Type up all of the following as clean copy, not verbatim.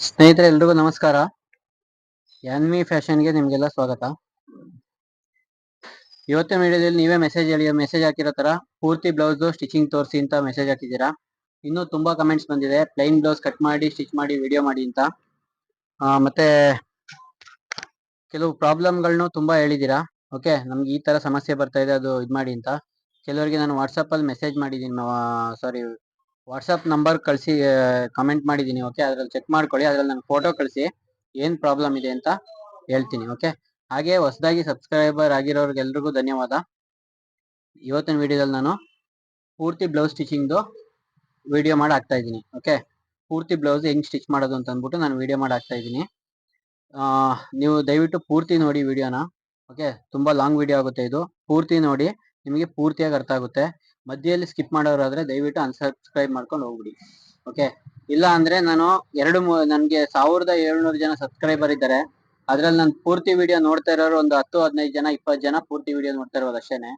ಸ್ನೇಹಿತರೆ ಎಲ್ರಿಗೂ ನಮಸ್ಕಾರ. ಯಾನ್ವಿ ಫ್ಯಾಷನ್ಗೆ ನಿಮ್ಗೆಲ್ಲ ಸ್ವಾಗತ. ಇವತ್ತಿನ ವಿಡಿಯೋದಲ್ಲಿ ನೀವೇ ಮೆಸೇಜ್ ಹಾಕಿರೋ ತರ ಪೂರ್ತಿ ಬ್ಲೌಸ್ ಸ್ಟಿಚಿಂಗ್ ತೋರಿಸಿ ಅಂತ ಮೆಸೇಜ್ ಹಾಕಿದ್ದೀರಾ. ಇನ್ನೂ ತುಂಬಾ ಕಮೆಂಟ್ಸ್ ಬಂದಿದೆ, ಪ್ಲೈನ್ ಬ್ಲೌಸ್ ಕಟ್ ಮಾಡಿ ಸ್ಟಿಚ್ ಮಾಡಿ ವಿಡಿಯೋ ಮಾಡಿ ಅಂತ. ಮತ್ತೆ ಕೆಲವು ಪ್ರಾಬ್ಲಮ್ಗಳನ್ನು ತುಂಬಾ ಹೇಳಿದೀರಾ. ಓಕೆ, ನಮ್ಗೆ ಈ ತರ ಸಮಸ್ಯೆ ಬರ್ತಾ ಇದೆ, ಅದು ಇದು ಮಾಡಿ ಅಂತ. ಕೆಲವರಿಗೆ ನಾನು ವಾಟ್ಸಪ್ ಅಲ್ಲಿ ಮೆಸೇಜ್ ಮಾಡಿದ್ದೀನಿ, ವಾಟ್ಸಪ್ ನಂಬರ್ ಕಳಿಸಿ ಕಮೆಂಟ್ ಮಾಡಿದ್ದೀನಿ. ಓಕೆ, ಅದ್ರಲ್ಲಿ ಚೆಕ್ ಮಾಡ್ಕೊಳ್ಳಿ, ಅದ್ರಲ್ಲಿ ನನ್ನ ಫೋಟೋ ಕಳಿಸಿ ಏನ್ ಪ್ರಾಬ್ಲಮ್ ಇದೆ ಅಂತ ಹೇಳ್ತೀನಿ. ಓಕೆ, ಹಾಗೆ ಹೊಸದಾಗಿ ಸಬ್ಸ್ಕ್ರೈಬರ್ ಆಗಿರೋರ್ಗೆಲ್ರಿಗೂ ಧನ್ಯವಾದ. ಇವತ್ತಿನ ವಿಡಿಯೋದಲ್ಲಿ ನಾನು ಪೂರ್ತಿ ಬ್ಲೌಸ್ ಸ್ಟಿಚಿಂಗ್ದು ವಿಡಿಯೋ ಮಾಡಿ ಹಾಕ್ತಾ ಇದ್ದೀನಿ. ಓಕೆ, ಪೂರ್ತಿ ಬ್ಲೌಸ್ ಹೆಂಗ್ ಸ್ಟಿಚ್ ಮಾಡೋದು ಅಂತ ಅಂದ್ಬಿಟ್ಟು ನಾನು ವಿಡಿಯೋ ಮಾಡಿ ಹಾಕ್ತಾ ಇದ್ದೀನಿ. ನೀವು ದಯವಿಟ್ಟು ಪೂರ್ತಿ ನೋಡಿ ವಿಡಿಯೋನ. ಓಕೆ, ತುಂಬಾ ಲಾಂಗ್ ವಿಡಿಯೋ ಆಗುತ್ತೆ ಇದು. ಪೂರ್ತಿ ನೋಡಿ, ನಿಮಗೆ ಪೂರ್ತಿಯಾಗಿ ಅರ್ಥ ಆಗುತ್ತೆ. ಮಧ್ಯೆಯಲ್ಲಿ ಸ್ಕಿಪ್ ಮಾಡೋರಾದ್ರೆ ದಯವಿಟ್ಟು ಅನ್ಸಬ್ಸ್ಕ್ರೈಬ್ ಮಾಡ್ಕೊಂಡು ಹೋಗ್ಬಿಡಿ. ಓಕೆ, ಇಲ್ಲ ಅಂದ್ರೆ ನಾನು ನನ್ಗೆ 1700 ಜನ ಸಬ್ಸ್ಕ್ರೈಬರ್ ಇದ್ದಾರೆ. ಅದ್ರಲ್ಲಿ ನಾನು ಪೂರ್ತಿ ವಿಡಿಯೋ ನೋಡ್ತಾ ಇರೋರು ಒಂದು 10-15 ಜನ 20 ಜನ ಪೂರ್ತಿ ವಿಡಿಯೋ ನೋಡ್ತಾ ಇರೋದು ಅಷ್ಟೇನೆ.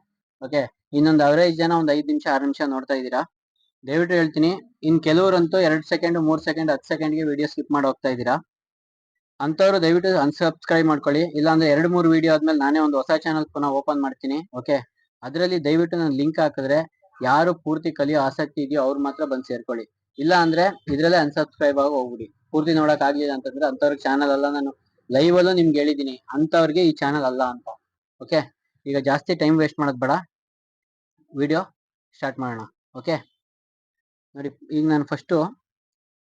ಓಕೆ, ಇನ್ನೊಂದು ಅವರೇಜ್ ಜನ ಒಂದು 5 ನಿಮಿಷ 6 ನಿಮಿಷ ನೋಡ್ತಾ ಇದ್ದೀರಾ. ದಯವಿಟ್ಟು ಹೇಳ್ತೀನಿ, ಇನ್ ಕೆಲವರಂತೂ 2 ಸೆಕೆಂಡ್ 3 ಸೆಕೆಂಡ್ 10 ಸೆಕೆಂಡ್ಗೆ ವಿಡಿಯೋ ಸ್ಕಿಪ್ ಮಾಡಿ ಹೋಗ್ತಾ ಇದ್ದೀರಾ. ಅಂತವ್ರು ದಯವಿಟ್ಟು ಅನ್ಸಬ್ಸ್ಕ್ರೈಬ್ ಮಾಡ್ಕೊಳ್ಳಿ. ಇಲ್ಲಾಂದ್ರೆ 2-3 ವಿಡಿಯೋ ಆದ್ಮೇಲೆ ನಾನೇ ಒಂದು ಹೊಸ ಚಾನಲ್ ಪುನಃ ಓಪನ್ ಮಾಡ್ತೀನಿ. ಓಕೆ, ಅದರಲ್ಲಿ ದಯವಿಟ್ಟು ನಾನು ಲಿಂಕ್ ಹಾಕಿದ್ರೆ ಯಾರು ಪೂರ್ತಿ ಕಲಿಯೋ ಆಸಕ್ತಿ ಇದೆಯೋ ಅವ್ರು ಮಾತ್ರ ಬಂದು ಸೇರ್ಕೊಳ್ಳಿ. ಇಲ್ಲ ಅಂದ್ರೆ ಇದ್ರಲ್ಲೇ ಅನ್ಸಬ್ಸ್ಕ್ರೈಬ್ ಆಗಿ ಹೋಗ್ಬಿಡಿ. ಪೂರ್ತಿ ನೋಡಕ್ ಆಗ್ಲಿಲ್ಲ ಅಂತಂದ್ರೆ ಅಂತವ್ರಿಗೆ ಚಾನಲ್ ಅಲ್ಲ. ನಾನು ಲೈವ್ ಅಲ್ಲೂ ನಿಮ್ಗೆ ಹೇಳಿದೀನಿ, ಅಂತವ್ರಿಗೆ ಈ ಚಾನಲ್ ಅಲ್ಲ ಅಂತ. ಓಕೆ, ಈಗ ಜಾಸ್ತಿ ಟೈಮ್ ವೇಸ್ಟ್ ಮಾಡೋದ್ ಬೇಡ, ವಿಡಿಯೋ ಸ್ಟಾರ್ಟ್ ಮಾಡೋಣ. ಓಕೆ ನೋಡಿ, ಈಗ ನಾನು ಫಸ್ಟ್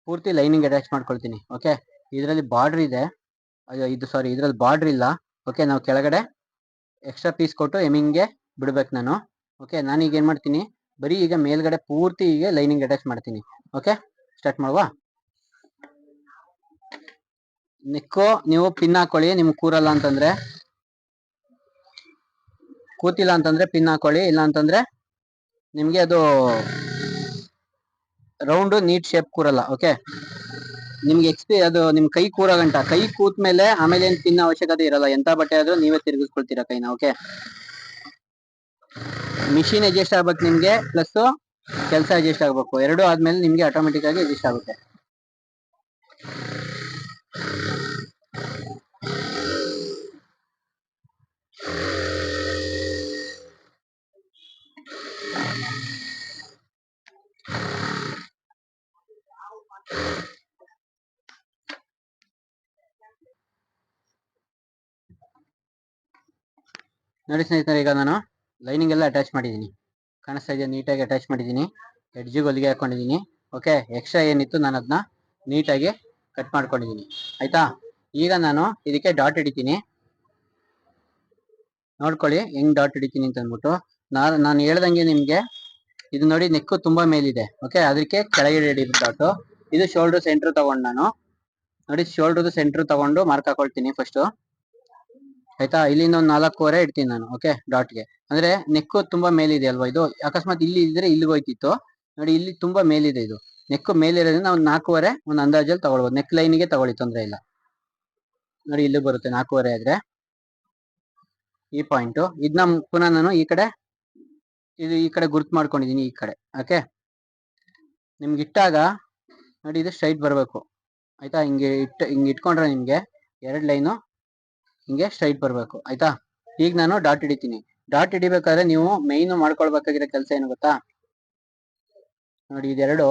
ಪೂರ್ತಿ ಲೈನಿಂಗ್ ಅಟ್ಯಾಚ್ ಮಾಡ್ಕೊಳ್ತೀನಿ. ಓಕೆ, ಇದರಲ್ಲಿ ಬಾರ್ಡರ್ ಇದೆ, ಇದ್ರಲ್ಲಿ ಬಾರ್ಡರ್ ಇಲ್ಲ. ಓಕೆ, ನಾವು ಕೆಳಗಡೆ ಎಕ್ಸ್ಟ್ರಾ ಪೀಸ್ ಕೊಟ್ಟು ಎಮಿಂಗ್ಗೆ ಬಿಡ್ಬೇಕು ನಾನು. ಓಕೆ, ನಾನೀಗ ಏನ್ ಮಾಡ್ತೀನಿ, ಬರೀ ಈಗ ಮೇಲ್ಗಡೆ ಪೂರ್ತಿ ಈಗ ಲೈನಿಂಗ್ ಅಟ್ಯಾಚ್ ಮಾಡ್ತೀನಿ. ಓಕೆ, ಸ್ಟಾರ್ಟ್ ಮಾಡುವ. ನೆಕ್ಕು ನೀವು ಪಿನ್ ಹಾಕೊಳ್ಳಿ, ನಿಮ್ಗೆ ಕೂರಲ್ಲ ಅಂತಂದ್ರೆ, ಕೂತಿಲ್ಲ ಅಂತಂದ್ರೆ ಪಿನ್ ಹಾಕೊಳ್ಳಿ. ಇಲ್ಲ ಅಂತಂದ್ರೆ ನಿಮ್ಗೆ ಅದು ರೌಂಡ್ ನೀಟ್ ಶೇಪ್ ಕೂರಲ್ಲ. ಓಕೆ, ನಿಮ್ಗೆ ಅದು ನಿಮ್ ಕೈ ಕೂರ ಗಂಟ, ಕೈ ಕೂತ್ ಮೇಲೆ ಆಮೇಲೆ ಏನ್ ಪಿನ್ ಅವಶ್ಯಕತೆ ಇರಲ್ಲ. ಎಂತ ಬಟ್ಟೆ ಆದ್ರೂ ನೀವೇ ತಿರುಗಿಸ್ಕೊಳ್ತೀರಾ ಕೈನ. ಓಕೆ, ಮಿಷಿನ್ ಅಡ್ಜಸ್ಟ್ ಆಗ್ಬೇಕು ನಿಮ್ಗೆ, ಪ್ಲಸ್ ಕೆಲಸ ಅಡ್ಜಸ್ಟ್ ಆಗ್ಬೇಕು. ಎರಡು ಆದ್ಮೇಲೆ ನಿಮ್ಗೆ ಆಟೋಮೆಟಿಕ್ ಆಗಿ ಅಡ್ಜಸ್ಟ್ ಆಗುತ್ತೆ. ನೋಡಿ ಸ್ನೇಹಿತರೆ, ಈಗ ನಾನು ಲೈನಿಂಗ್ ಎಲ್ಲ ಅಟ್ಯಾಚ್ ಮಾಡಿದ್ದೀನಿ. ಕಾಣಿಸ್ತಾ ಇದೆಯಾ? ನೀಟಾಗಿ ಅಟ್ಯಾಚ್ ಮಾಡಿದ್ದೀನಿ. ಎಡ್ಜಿಗೆ ಹೊಲಿಗೆ ಹಾಕೊಂಡಿದ್ದೀನಿ. ಓಕೆ, ಎಕ್ಸ್ಟ್ರಾ ಏನಿತ್ತು ನಾನು ಅದನ್ನ ನೀಟಾಗಿ ಕಟ್ ಮಾಡ್ಕೊಂಡಿದ್ದೀನಿ. ಆಯ್ತಾ, ಈಗ ನಾನು ಇದಕ್ಕೆ ಡಾಟ್ ಹಿಡಿತೀನಿ. ನೋಡ್ಕೊಳ್ಳಿ ಹೆಂಗ್ ಡಾಟ್ ಹಿಡಿತೀನಿ ಅಂತ ಅಂದ್ಬಿಟ್ಟು. ನಾನು ಹೇಳ್ದಂಗೆ ನಿಮ್ಗೆ ಇದು ನೋಡಿ, ನೆಕ್ಕು ತುಂಬಾ ಮೇಲಿದೆ. ಓಕೆ, ಅದಕ್ಕೆ ಕೆಳಗಡೆ ಹಿಡಿ ಡಾಟ್. ಇದು ಶೋಲ್ಡರ್ ಸೆಂಟರ್ ತಗೊಂಡು ನಾನು ನೋಡಿ, ಶೋಲ್ಡರ್ ಸೆಂಟರ್ ತಗೊಂಡು ಮಾರ್ಕ್ ಹಾಕೊಳ್ತೀನಿ ಫಸ್ಟ್. ಆಯ್ತಾ, ಇಲ್ಲಿಂದ ಒಂದು 4.25 ಇಡ್ತೀನಿ ನಾನು. ಓಕೆ, ಡಾಟ್ಗೆ ಅಂದ್ರೆ ನೆಕ್ಕು ತುಂಬಾ ಮೇಲಿದೆ ಅಲ್ವಾ. ಇದು ಅಕಸ್ಮಾತ್ ಇಲ್ಲಿ ಇದ್ರೆ ಇಲ್ಲಿಗೆ ಹೋಯ್ತಿತ್ತು ನೋಡಿ, ಇಲ್ಲಿ ತುಂಬಾ ಮೇಲಿದೆ. ಇದು ನೆಕ್ಕು ಮೇಲಿರೋದ್ರಿಂದ ಒಂದು 4.25 ಒಂದು ಅಂದಾಜಲ್ಲಿ ತಗೊಳ್ಬೋದು. ನೆಕ್ ಲೈನ್ಗೆ ತಗೊಳ್ಳಿ, ತೊಂದ್ರೆ ಇಲ್ಲ. ನೋಡಿ, ಇಲ್ಲಿ ಬರುತ್ತೆ 4.25 ಆದ್ರೆ ಈ ಪಾಯಿಂಟ್. ಇದನ್ನ ಪುನಃ ನಾನು ಈ ಕಡೆ ಗುರ್ತು ಮಾಡ್ಕೊಂಡಿದೀನಿ ಈ ಕಡೆ. ಓಕೆ, ನಿಮ್ಗೆ ಇಟ್ಟಾಗ ನೋಡಿ, ಇದು ಸ್ಟ್ರೈಟ್ ಬರಬೇಕು. ಆಯ್ತಾ, ಹಿಂಗೆ ಇಟ್ಕೊಂಡ್ರೆ ನಿಮ್ಗೆ 2 ಲೈನು ಹಿಂಗೆ ಸ್ಟ್ರೈಟ್ ಬರಬೇಕು. ಆಯ್ತಾ, ಈಗ ನಾನು ಡಾಟ್ ಹಿಡಿತೀನಿ. ಡಾಟ್ ಹಿಡಿಬೇಕಾದ್ರೆ ನೀವು ಮೈನ್ ಮಾಡ್ಕೊಳ್ಬೇಕಾಗಿರೋ ಕೆಲಸ ಏನು ಗೊತ್ತಾ? ನೋಡಿ, ಇದೆರಡು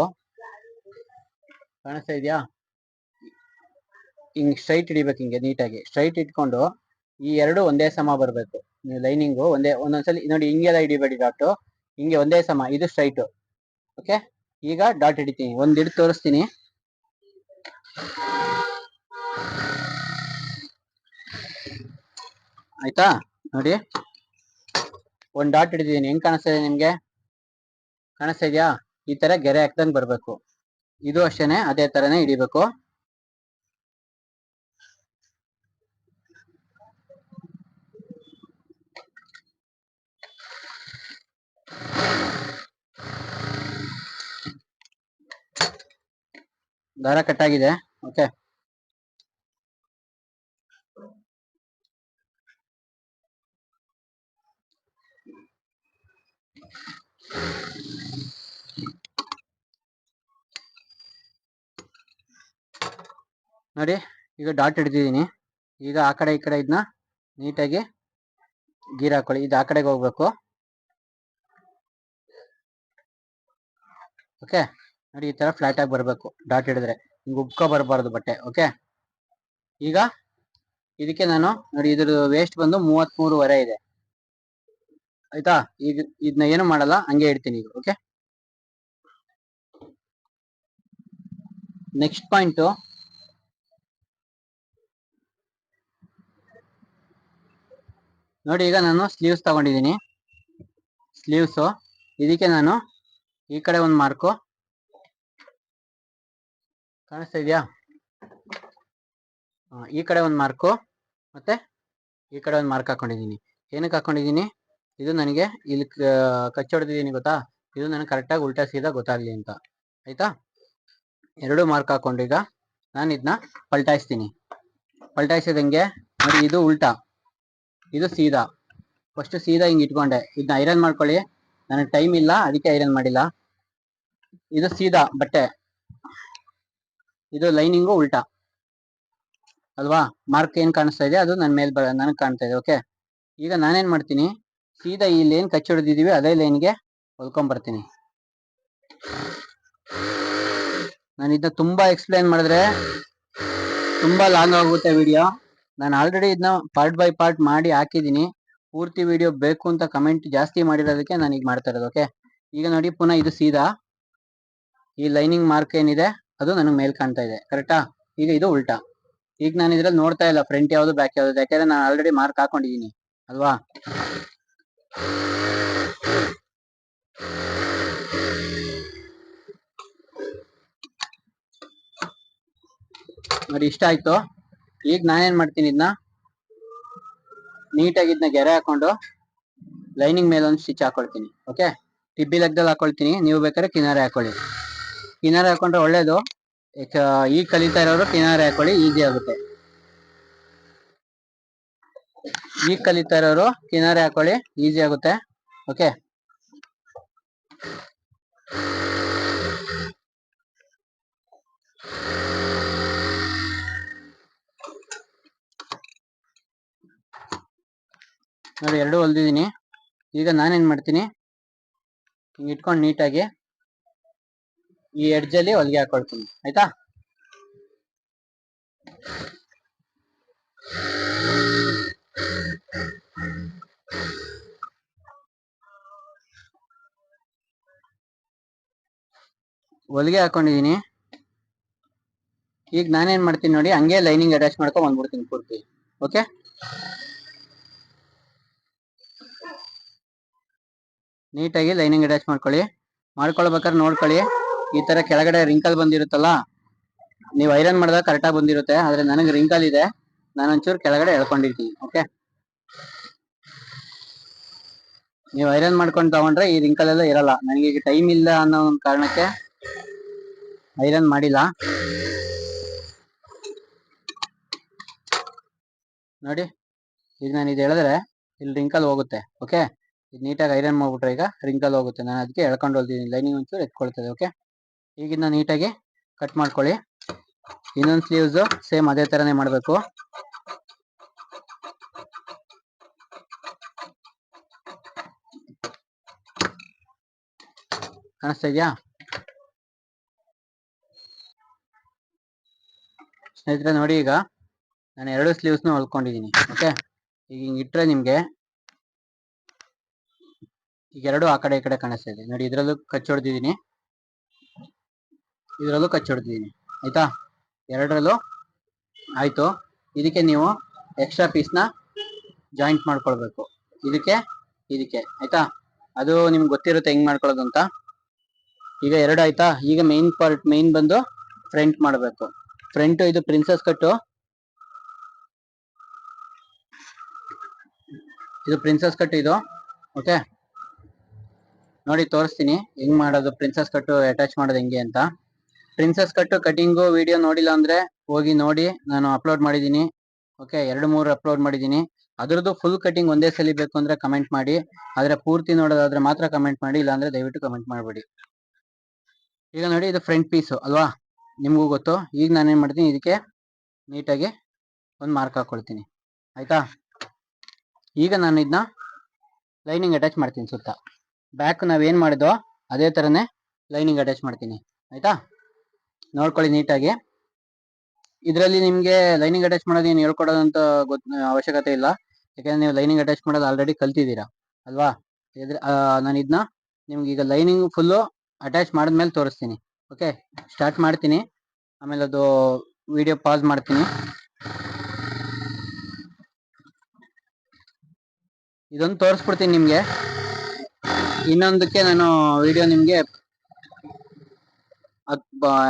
ಕಾಣಿಸ್ತಾ ಇದೆಯಾ? ಹಿಂಗ್ ಸ್ಟ್ರೈಟ್ ಹಿಡಿಬೇಕು, ಹಿಂಗೆ ನೀಟಾಗಿ ಸ್ಟ್ರೈಟ್ ಇಟ್ಕೊಂಡು ಈ ಎರಡು ಒಂದೇ ಸಮ ಬರಬೇಕು. ನೀವು ಲೈನಿಂಗು ಒಂದೊಂದ್ಸಲಿ ನೋಡಿ, ಹಿಂಗೆಲ್ಲ ಹಿಡಿಬೇಡಿ ಡಾಟ್, ಹಿಂಗೆ ಒಂದೇ ಸಮ, ಇದು ಸ್ಟ್ರೈಟ್. ಓಕೆ, ಈಗ ಡಾಟ್ ಹಿಡಿತೀನಿ, ಒಂದ್ ಹಿಡಿದು ತೋರಿಸ್ತೀನಿ. ಆಯ್ತಾ, ನೋಡಿ ಒಂದ್ ಡಾಟ್ ಹಿಡಿದಿದ್ದೀನಿ. ಹೆಂಗ್ ಕಾಣಿಸ್ತಾ ಇದೆ ನಿಮ್ಗೆ? ಕಾಣಿಸ್ತಾ ಇದೆಯಾ? ಈ ತರ ಗೆರೆ ಹಾಕ್ದಂಗ್ ಬರ್ಬೇಕು. ಇದು ಅಷ್ಟೇನೆ, ಅದೇ ತರನೇ ಹಿಡಿಬೇಕು. ದಾರ ಕಟ್ಟಾಗಿದೆ. ಓಕೆ, ನೋಡಿ ಈಗ ಡಾಟ್ ಹಿಡಿದಿದ್ದೀನಿ. ಈಗ ಆ ಕಡೆ ಈ ಕಡೆ ಇದನ್ನ ನೀಟಾಗಿ ಗೀರ್ ಹಾಕೊಳ್ಳಿ. ಇದು ಆ ಕಡೆಗೆ ಹೋಗ್ಬೇಕು. ಓಕೆ, ನೋಡಿ ಈ ತರ ಫ್ಲಾಟ್ ಆಗಿ ಬರಬೇಕು ಡಾಟ್ ಹಿಡಿದ್ರೆ, ಹಿಂಗೆ ಉಬ್ಕೊ ಬರಬಾರ್ದು ಬಟ್ಟೆ. ಓಕೆ, ಈಗ ಇದಕ್ಕೆ ನಾನು ನೋಡಿ ಇದ್ರ ವೇಸ್ಟ್ ಬಂದು 33.5 ಇದೆ. ಆಯ್ತಾ, ಈಗ ಇದನ್ನ ಏನು ಮಾಡಲ್ಲ, ಹಂಗೆ ಇಡ್ತೀನಿ ಈಗ. ಓಕೆ, ನೆಕ್ಸ್ಟ್ ಪಾಯಿಂಟ್ ನೋಡಿ. ಈಗ ನಾನು ಸ್ಲೀವ್ಸ್ ತಗೊಂಡಿದ್ದೀನಿ. ಸ್ಲೀವ್ಸ್ ಇದಕ್ಕೆ ನಾನು ಈ ಕಡೆ ಒಂದು ಮಾರ್ಕು ಕಾಣಿಸ್ತಾ ಇದೆಯಾ, ಈ ಕಡೆ ಒಂದು ಮಾರ್ಕು ಮತ್ತೆ ಈ ಕಡೆ ಒಂದು ಮಾರ್ಕ್ ಹಾಕೊಂಡಿದ್ದೀನಿ. ಏನಕ್ಕೆ ಹಾಕೊಂಡಿದ್ದೀನಿ, ಇದು ನನಗೆ ಇಲ್ಲಿ ಕಚ್ಚೊಡ್ದಿದ್ದೀನಿ ಗೊತ್ತಾ, ಇದು ನನಗೆ ಕರೆಕ್ಟಾಗಿ ಉಲ್ಟಾ ಸೀದಾ ಗೊತ್ತಾಗ್ಲಿ ಅಂತ. ಆಯ್ತಾ, ಎರಡು ಮಾರ್ಕ್ ಹಾಕೊಂಡು ಈಗ ನಾನು ಇದನ್ನ ಪಲ್ಟಾಯಿಸ್ತೀನಿ. ಪಲ್ಟಾಯಿಸಿದಂಗೆ ನೋಡಿ, ಇದು ಉಲ್ಟಾ, ಇದು ಸೀದಾ. ಫಸ್ಟ್ ಸೀದಾ ಹಿಂಗೆ ಇಟ್ಕೊಂಡೆ. ಇದನ್ನ ಐರನ್ ಮಾಡ್ಕೊಳ್ಳಿ, ನನಗೆ ಟೈಮ್ ಇಲ್ಲ ಅದಕ್ಕೆ ಐರನ್ ಮಾಡಿಲ್ಲ. ಇದು ಸೀದಾ ಬಟ್ಟೆ, ಇದು ಲೈನಿಂಗು ಉಲ್ಟಾ ಅಲ್ವಾ. ಮಾರ್ಕ್ ಏನ್ ಕಾಣಿಸ್ತಾ ಇದೆ ಅದು ನನ್ನ ಮೇಲೆ ನನಗೆ ಕಾಣ್ತಾ ಇದೆ. ಓಕೆ, ಈಗ ನಾನೇನ್ ಮಾಡ್ತೀನಿ, ಸೀದಾ ಇಲ್ಲಿ ಏನ್ ಕಚ್ಚಿ ಹೊಡೆದಿದೀವಿ ಅದೇ ಲೈನ್ಗೆ ಹೊಲ್ಕೊಂಡ್ ಬರ್ತೀನಿ. ನಾನು ಇದನ್ನ ತುಂಬಾ ಎಕ್ಸ್ಪ್ಲೈನ್ ಮಾಡಿದ್ರೆ ತುಂಬಾ ಲಾಂಗ್ ಆಗುತ್ತೆ ವಿಡಿಯೋ. ನಾನು ಆಲ್ರೆಡಿ ಇದನ್ನ ಪಾರ್ಟ್ ಬೈ ಪಾರ್ಟ್ ಮಾಡಿ ಹಾಕಿದ್ದೀನಿ. ಪೂರ್ತಿ ವಿಡಿಯೋ ಬೇಕು ಅಂತ ಕಮೆಂಟ್ ಜಾಸ್ತಿ ಮಾಡಿರೋದಕ್ಕೆ ನಾನು ಈಗ ಮಾಡ್ತಾ ಇರೋದು. ಓಕೆ, ಈಗ ನೋಡಿ ಪುನಃ ಇದು ಸೀದಾ, ಈ ಲೈನಿಂಗ್ ಮಾರ್ಕ್ ಏನಿದೆ ಅದು ನನಗೆ ಮೇಲ್ ಕಾಣ್ತಾ ಇದೆ, ಕರೆಕ್ಟಾ. ಈಗ ಇದು ಉಲ್ಟಾ. ಈಗ ನಾನು ಇದ್ರಲ್ಲಿ ನೋಡ್ತಾ ಇಲ್ಲ ಫ್ರಂಟ್ ಯಾವ್ದು ಬ್ಯಾಕ್ ಯಾವ್ದು, ಯಾಕಂದ್ರೆ ನಾನು ಆಲ್ರೆಡಿ ಮಾರ್ಕ್ ಹಾಕೊಂಡಿದ್ದೀನಿ ಅಲ್ವಾ. ನೋಡಿ ಇಷ್ಟ ಆಯ್ತು. ಈಗ ನಾನೇನ್ ಮಾಡ್ತೀನಿ, ಇದನ್ನ ನೀಟಾಗಿ ಇದನ್ನ ಗೆರೆ ಹಾಕೊಂಡು ಲೈನಿಂಗ್ ಮೇಲೆ ಒಂದು ಸ್ಟಿಚ್ ಹಾಕೊಳ್ತೀನಿ. ಓಕೆ, ಟಿಬ್ಬಿ ಲೆಕ್ಕದಲ್ಲಿ ಹಾಕೊಳ್ತೀನಿ, ನೀವು ಬೇಕಾದ್ರೆ ಕಿನಾರೆ ಹಾಕೊಳ್ಳಿ. ಕಿನಾರೆ ಹಾಕೊಂಡ್ರೆ ಒಳ್ಳೇದು. ಈಗ ಕಲಿತಾ ಇರೋರು ಕಿನಾರೆ ಹಾಕೊಳ್ಳಿ, ಈಸಿ ಆಗುತ್ತೆ. ಈಗ ಕಲಿತಾ ಇರೋರು ಕಿನಾರೆ ಹಾಕೊಳ್ಳಿ, ಈಸಿ ಆಗುತ್ತೆ. ಓಕೆ, ನೋಡಿ ಎರಡು ಹೊಲ್ದಿದ್ದೀನಿ. ಈಗ ನಾನೇನ್ ಮಾಡ್ತೀನಿ, ಹಿಂಗೆ ಇಟ್ಕೊಂಡು ನೀಟಾಗಿ ಈ ಎಡ್ಜಲ್ಲಿ ಹೊಲಿಗೆ ಹಾಕೊಳ್ತೀನಿ. ಆಯ್ತಾ, ಹೊಲಿಗೆ ಹಾಕೊಂಡಿದೀನಿ. ಈಗ ನಾನೇನ್ ಮಾಡ್ತೀನಿ ನೋಡಿ, ಹಂಗೆ ಲೈನಿಂಗ್ ಅಟ್ಯಾಚ್ ಮಾಡ್ಕೊಂಡ್ ಬಂದ್ಬಿಡ್ತೀನಿ ಪೂರ್ತಿ. ಓಕೆ, ನೀಟಾಗಿ ಲೈನಿಂಗ್ ಅಟ್ಯಾಚ್ ಮಾಡ್ಕೊಳ್ಳಿ. ಮಾಡ್ಕೊಳ್ಬೇಕಾದ್ರೆ ನೋಡ್ಕೊಳ್ಳಿ, ಈ ತರ ಕೆಳಗಡೆ ರಿಂಕಲ್ ಬಂದಿರುತ್ತಲ್ಲ, ನೀವು ಐರನ್ ಮಾಡಿದಾಗ ಕರೆಕ್ಟಾಗಿ ಬಂದಿರುತ್ತೆ. ಆದ್ರೆ ನನಗೆ ರಿಂಕಲ್ ಇದೆ, ನಾನು ಒಂಚೂರು ಕೆಳಗಡೆ ಎಳ್ಕೊಂಡಿರ್ತೀನಿ. ಓಕೆ, ನೀವು ಐರನ್ ಮಾಡ್ಕೊಂಡು ತಗೊಂಡ್ರೆ ಈ ರಿಂಕಲ್ ಎಲ್ಲ ಇರಲ್ಲ. ನನಗೆ ಈಗ ಟೈಮ್ ಇಲ್ಲ ಅನ್ನೋ ಒಂದು ಕಾರಣಕ್ಕೆ ಐರನ್ ಮಾಡಿಲ್ಲ. ನೋಡಿ, ಈಗ ನಾನು ಇದು ಹೇಳಿದ್ರೆ ಇಲ್ಲಿ ರಿಂಕಲ್ ಹೋಗುತ್ತೆ. ಓಕೆ, ಇದು ನೀಟಾಗಿ ಐರನ್ ಮಾಡ್ಬಿಟ್ರೆ ಈಗ ರಿಂಕಲ್ ಹೋಗುತ್ತೆ. ನಾನು ಅದಕ್ಕೆ ಎಳ್ಕೊಂಡು ಹೋಗ್ತೀನಿ, ಲೈನಿಂಗ್ ಒಂಚೂರು ಎತ್ಕೊಳ್ತದೆ. ಓಕೆ, ಈಗ ಇದನ್ನ ನೀಟಾಗಿ ಕಟ್ ಮಾಡ್ಕೊಳ್ಳಿ. ಇನ್ನೊಂದು ಸ್ಲೀವ್ಸ್ ಸೇಮ್ ಅದೇ ತರನೇ ಮಾಡಬೇಕು. ಕಾಣಿಸ್ತಾ ಇದೆಯಾ ಸ್ನೇಹಿತರೆ? ನೋಡಿ, ಈಗ ನಾನು ಎರಡು ಸ್ಲೀವ್ಸ್ನ ಹೊಲ್ಕೊಂಡಿದ್ದೀನಿ. ಓಕೆ, ಈಗ ಹಿಂಗೆ ಇಟ್ಟರೆ ನಿಮಗೆ ಈಗ ಎರಡು ಆ ಕಡೆ ಈ ಕಡೆ ಕಾಣಿಸ್ತಾ ಇದೆ. ನೋಡಿ, ಇದರಲ್ಲೂ ಕಚ್ಚಿ ಹೊಡೆದಿದ್ದೀನಿ, ಇದರಲ್ಲೂ ಕಚ್ಚಿ ಹೊಡೆದಿದ್ದೀನಿ. ಆಯ್ತಾ, ಎರಡರಲ್ಲೂ ಆಯ್ತು. ಇದಕ್ಕೆ ನೀವು ಎಕ್ಸ್ಟ್ರಾ ಪೀಸ್ನ ಜಾಯಿಂಟ್ ಮಾಡ್ಕೊಳ್ಬೇಕು, ಇದಕ್ಕೆ ಇದಕ್ಕೆ. ಆಯ್ತಾ, ಅದು ನಿಮ್ಗೆ ಗೊತ್ತಿರುತ್ತೆ ಹೆಂಗ್ ಮಾಡ್ಕೊಳ್ಳೋದು ಅಂತ. ಈಗ ಎರಡು ಆಯ್ತಾ. ಈಗ ಮೇನ್ ಪಾರ್ಟ್, ಮೇನ್ ಬಂದು ಫ್ರಂಟ್ ಮಾಡಬೇಕು. ಫ್ರಂಟ್ ಇದು ಪ್ರಿನ್ಸಸ್ ಕಟ್ಟು, ಇದು ಪ್ರಿನ್ಸಸ್ ಕಟ್ ಇದು. ಓಕೆ, ನೋಡಿ ತೋರಿಸ್ತೀನಿ ಹೆಂಗ್ ಮಾಡೋದು ಪ್ರಿನ್ಸಸ್ ಕಟ್ಟು ಅಟ್ಯಾಚ್ ಮಾಡೋದು ಹೆಂಗೆ ಅಂತ. ಪ್ರಿನ್ಸಸ್ ಕಟ್ಟು ಕಟಿಂಗು ವಿಡಿಯೋ ನೋಡಿಲ್ಲ ಅಂದ್ರೆ ಹೋಗಿ ನೋಡಿ, ನಾನು ಅಪ್ಲೋಡ್ ಮಾಡಿದ್ದೀನಿ. ಓಕೆ, 2-3 ಅಪ್ಲೋಡ್ ಮಾಡಿದ್ದೀನಿ. ಅದ್ರದ್ದು ಫುಲ್ ಕಟಿಂಗ್ ಒಂದೇ ಸಲ ಬೇಕು ಅಂದ್ರೆ ಕಮೆಂಟ್ ಮಾಡಿ, ಆದ್ರೆ ಪೂರ್ತಿ ನೋಡೋದಾದ್ರೆ ಮಾತ್ರ ಕಮೆಂಟ್ ಮಾಡಿ, ಇಲ್ಲಾಂದ್ರೆ ದಯವಿಟ್ಟು ಕಮೆಂಟ್ ಮಾಡಬೇಡಿ. ಈಗ ನೋಡಿ, ಇದು ಫ್ರಂಟ್ ಪೀಸು ಅಲ್ವಾ, ನಿಮ್ಗೂ ಗೊತ್ತು. ಈಗ ನಾನೇನ್ ಮಾಡ್ತೀನಿ, ಇದಕ್ಕೆ ನೀಟಾಗಿ ಒಂದು ಮಾರ್ಕ್ ಹಾಕೊಳ್ತೀನಿ. ಆಯ್ತಾ, ಈಗ ನಾನು ಇದನ್ನ ಲೈನಿಂಗ್ ಅಟ್ಯಾಚ್ ಮಾಡ್ತೀನಿ ಸುತ್ತ. ಬ್ಯಾಕ್ ನಾವೇನು ಮಾಡಿದ್ವೋ ಅದೇ ಥರನೇ ಲೈನಿಂಗ್ ಅಟ್ಯಾಚ್ ಮಾಡ್ತೀನಿ. ಆಯ್ತಾ, ನೋಡ್ಕೊಳ್ಳಿ ನೀಟಾಗಿ. ಇದರಲ್ಲಿ ನಿಮಗೆ ಲೈನಿಂಗ್ ಅಟ್ಯಾಚ್ ಮಾಡೋದು ಏನು ಹೇಳ್ಕೊಡೋದಂತ ಅವಶ್ಯಕತೆ ಇಲ್ಲ, ಯಾಕಂದ್ರೆ ನೀವು ಲೈನಿಂಗ್ ಅಟ್ಯಾಚ್ ಮಾಡೋದು ಆಲ್ರೆಡಿ ಕಲ್ತಿದ್ದೀರಾ ಅಲ್ವಾ. ನಾನು ಇದನ್ನ ನಿಮ್ಗೆ ಈಗ ಲೈನಿಂಗ್ ಫುಲ್ಲು ಅಟ್ಯಾಚ್ ಮಾಡಿದ್ಮೇಲೆ ತೋರಿಸ್ತೀನಿ. ಓಕೆ, ಸ್ಟಾರ್ಟ್ ಮಾಡ್ತೀನಿ, ಆಮೇಲೆ ಅದು ವಿಡಿಯೋ ಪಾಸ್ ಮಾಡ್ತೀನಿ. ಇದೊಂದು ತೋರಿಸ್ಬಿಡ್ತೀನಿ ನಿಮಗೆ, ಇನ್ನೊಂದಕ್ಕೆ ನಾನು ವಿಡಿಯೋ ನಿಮಗೆ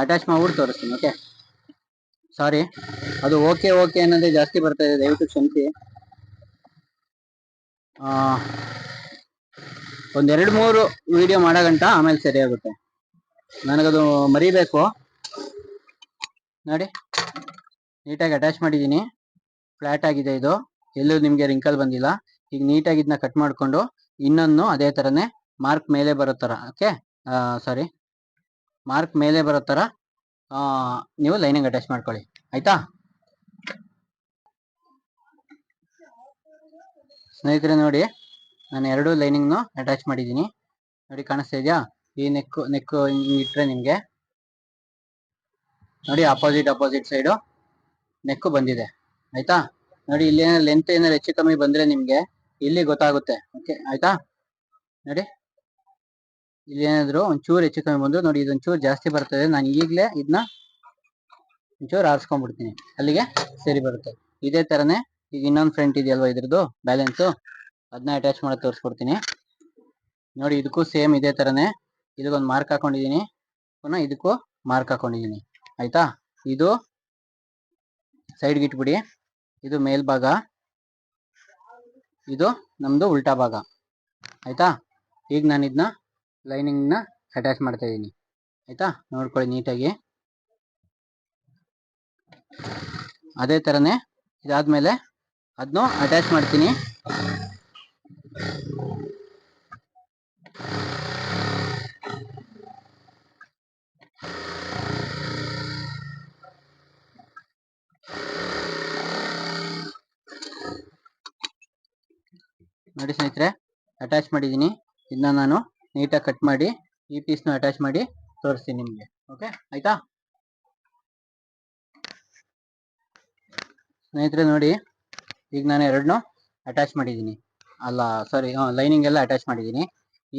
ಅಟ್ಯಾಚ್ ಮಾಡ್ಬಿಟ್ಟು ತೋರಿಸ್ತೀನಿ. ಓಕೆ, ಸಾರಿ, ಅದು ಓಕೆ ಓಕೆ ಅನ್ನೋದೇ ಜಾಸ್ತಿ ಬರ್ತಾ ಇದೆ, ದಯವಿಟ್ಟು ಕ್ಷಮಿಸಿ. ಒಂದು 2-3 ವಿಡಿಯೋ ಮಾಡೋ ಗಂಟ ಆಮೇಲೆ ಸರಿ ಆಗುತ್ತೆ. ನನಗದು ಮರಿಬೇಕು. ನೋಡಿ, ನೀಟಾಗಿ ಅಟ್ಯಾಚ್ ಮಾಡಿದ್ದೀನಿ, ಫ್ಲಾಟ್ ಆಗಿದೆ ಇದು, ಎಲ್ಲೂ ನಿಮಗೆ ರಿಂಕಲ್ ಬಂದಿಲ್ಲ. ಈಗ ನೀಟಾಗಿ ಇದನ್ನ ಕಟ್ ಮಾಡಿಕೊಂಡು ಇನ್ನೊಂದು ಅದೇ ಥರನೇ ಮಾರ್ಕ್ ಮೇಲೆ ಬರೋ ಥರ, ಓಕೆ, ಸಾರಿ, ಮಾರ್ಕ್ ಮೇಲೆ ಬರೋ ಥರ ನೀವು ಲೈನಿಂಗ್ ಅಟ್ಯಾಚ್ ಮಾಡ್ಕೊಳ್ಳಿ. ಆಯ್ತಾ ಸ್ನೇಹಿತರೆ, ನೋಡಿ ನಾನು 2 ಲೈನಿಂಗ್ನು ಅಟ್ಯಾಚ್ ಮಾಡಿದ್ದೀನಿ. ನೋಡಿ, ಕಾಣಿಸ್ತಾ ಇದೆಯಾ? ಈ ನೆಕ್ಕು ಹಿಂಗೆ ಇಟ್ಟರೆ ನಿಮಗೆ ನೋಡಿ ಅಪೋಸಿಟ್ ಸೈಡು ನೆಕ್ಕು ಬಂದಿದೆ. ಆಯ್ತಾ, ನೋಡಿ ಇಲ್ಲಿ ಏನಾದ್ರು ಲೆಂತ್ ಏನಾದ್ರು ಹೆಚ್ಚು ಕಮ್ಮಿ ಬಂದರೆ ನಿಮಗೆ ಇಲ್ಲಿ ಗೊತ್ತಾಗುತ್ತೆ. ಓಕೆ, ಆಯ್ತಾ, ನೋಡಿ ಇಲ್ಲಿ ಏನಾದ್ರು ಒಂಚೂರು ಹೆಚ್ಚು ಕಮ್ಮಿ ಬಂದ್ರು ನೋಡಿ, ಇದೊಂಚೂರು ಜಾಸ್ತಿ ಬರ್ತದೆ. ನಾನು ಈಗಲೇ ಇದನ್ನ ಒಂಚೂರು ಆರಿಸ್ಕೊಂಡ್ಬಿಡ್ತೀನಿ, ಅಲ್ಲಿಗೆ ಸರಿ ಬರುತ್ತೆ. ಇದೇ ಥರನೇ ಈಗ ಇನ್ನೊಂದು ಫ್ರಂಟ್ ಇದೆಯಲ್ವ ಇದ್ರದ್ದು ಬ್ಯಾಲೆನ್ಸು, ಅದನ್ನ ಅಟ್ಯಾಚ್ ಮಾಡಿ ತೋರಿಸ್ಕೊಡ್ತೀನಿ. ನೋಡಿ, ಇದಕ್ಕೂ ಸೇಮ್ ಇದೇ ಥರನೇ ಇದಕ್ಕೊಂದು ಮಾರ್ಕ್ ಹಾಕೊಂಡಿದ್ದೀನಿ, ಪುನಃ ಇದಕ್ಕೂ ಮಾರ್ಕ್ ಹಾಕೊಂಡಿದ್ದೀನಿ. ಆಯ್ತಾ, ಇದು ಸೈಡ್ಗೆ ಇಟ್ಬಿಡಿ, ಇದು ಮೇಲ್ಭಾಗ, ಇದು ನಮ್ಮದು ಉಲ್ಟಾ ಭಾಗ. ಆಯ್ತಾ, ಈಗ ನಾನು ಇದನ್ನ ಲೈನಿಂಗ್ನ ಅಟ್ಯಾಚ್ ಮಾಡ್ತಾ ಇದ್ದೀನಿ. ಆಯ್ತಾ, ನೋಡ್ಕೊಳ್ಳಿ ನೀಟಾಗಿ. ಅದೇ ಥರನೇ ಇದಾದ್ಮೇಲೆ ಅದನ್ನು ಅಟ್ಯಾಚ್ ಮಾಡ್ತೀನಿ. ನೋಡಿ ಸ್ನೇಹಿತರೆ, ಅಟ್ಯಾಚ್ ಮಾಡಿದ್ದೀನಿ. ಇದನ್ನ ನಾನು ನೀಟಾಗಿ ಕಟ್ ಮಾಡಿ ಈ ಪೀಸ್ನ ಅಟ್ಯಾಚ್ ಮಾಡಿ ತೋರಿಸ್ತೀನಿ ನಿಮಗೆ. ಓಕೆ, ಆಯ್ತಾ ಸ್ನೇಹಿತರೆ, ನೋಡಿ ಈಗ ನಾನು 2 ಅಟ್ಯಾಚ್ ಮಾಡಿದ್ದೀನಿ, ಅಲ್ಲ ಸಾರಿ, ಲೈನಿಂಗ್ ಎಲ್ಲ ಅಟ್ಯಾಚ್ ಮಾಡಿದ್ದೀನಿ.